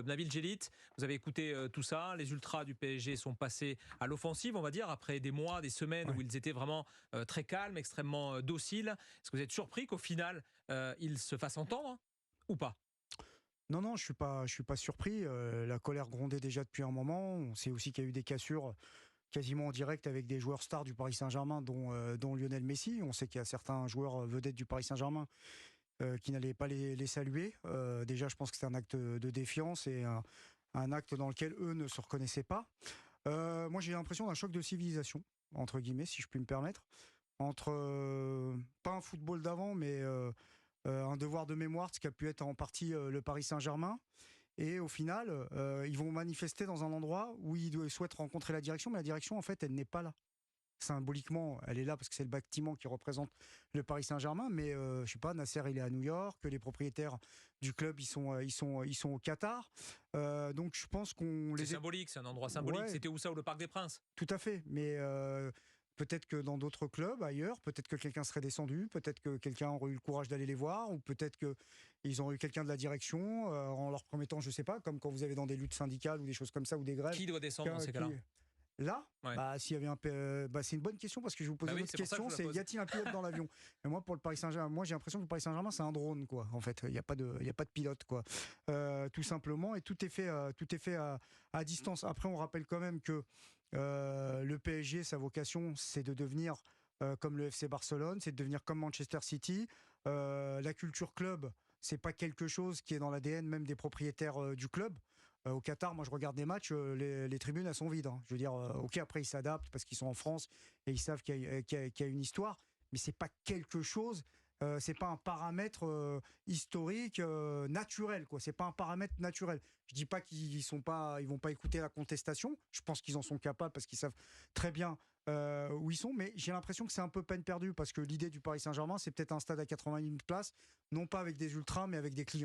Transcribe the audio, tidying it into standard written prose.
Nabil Djellit, vous avez écouté tout ça. Les ultras du PSG sont passés à l'offensive, on va dire, après des mois, des semaines où Ouais. ils étaient vraiment très calmes, extrêmement dociles. Est-ce que vous êtes surpris qu'au final, ils se fassent entendre ou pas? Non, non, je suis pas surpris. La colère grondait déjà depuis un moment. On sait aussi qu'il y a eu des cassures quasiment en direct avec des joueurs stars du Paris Saint-Germain, dont Lionel Messi. On sait qu'il y a certains joueurs vedettes du Paris Saint-Germain qui n'allaient pas les saluer. Déjà, je pense que c'est un acte de défiance et un acte dans lequel eux ne se reconnaissaient pas. Moi, j'ai l'impression d'un choc de civilisation, entre guillemets, si je puis me permettre, entre pas un football d'avant, mais un devoir de mémoire de ce qu'a pu être en partie le Paris Saint-Germain. Et au final, ils vont manifester dans un endroit où ils souhaitent rencontrer la direction, mais la direction, en fait, elle n'est pas là. Symboliquement, elle est là parce que c'est le bâtiment qui représente le Paris Saint-Germain, mais je sais pas, Nasser, il est à New York, les propriétaires du club, ils sont au Qatar. Donc je pense qu'on C'est les symbolique, c'est un endroit symbolique. ouais, C'était où ça? Ou le Parc des Princes? tout à fait, mais peut-être que dans d'autres clubs ailleurs, peut-être que quelqu'un serait descendu, peut-être que quelqu'un aurait eu le courage d'aller les voir, ou peut-être qu'ils ont eu quelqu'un de la direction en leur promettant, je sais pas, comme quand vous avez dans des luttes syndicales ou des choses comme ça ou des grèves. Qui doit descendre dans ces Qui, cas-là? Là, Ouais. bah, s'il y avait c'est une bonne question parce que je vais vous poser Bah une oui, autre c'est pour ça que je question, vous la c'est y pose. a-t-il un pilote dans l'avion? Et moi, pour le Paris Saint-Germain, moi j'ai l'impression que le Paris Saint-Germain c'est un drone, quoi. En fait, il y a pas de pilote, quoi. Tout simplement, et tout est fait à distance. Après, on rappelle quand même que le PSG, sa vocation, c'est de devenir comme le FC Barcelone, c'est de devenir comme Manchester City. La culture club, c'est pas quelque chose qui est dans l'ADN même des propriétaires du club. Au Qatar, moi je regarde des matchs, les tribunes elles sont vides, hein. Je veux dire, ok, après ils s'adaptent parce qu'ils sont en France et ils savent qu'il y a une histoire, mais c'est pas quelque chose, c'est pas un paramètre historique, naturel, quoi. C'est pas un paramètre naturel. Je dis pas ils vont pas écouter la contestation. Je pense qu'ils en sont capables parce qu'ils savent très bien où ils sont, mais j'ai l'impression que c'est un peu peine perdue parce que l'idée du Paris Saint-Germain, c'est peut-être un stade à 80 000 places, non pas avec des ultras, mais avec des clients.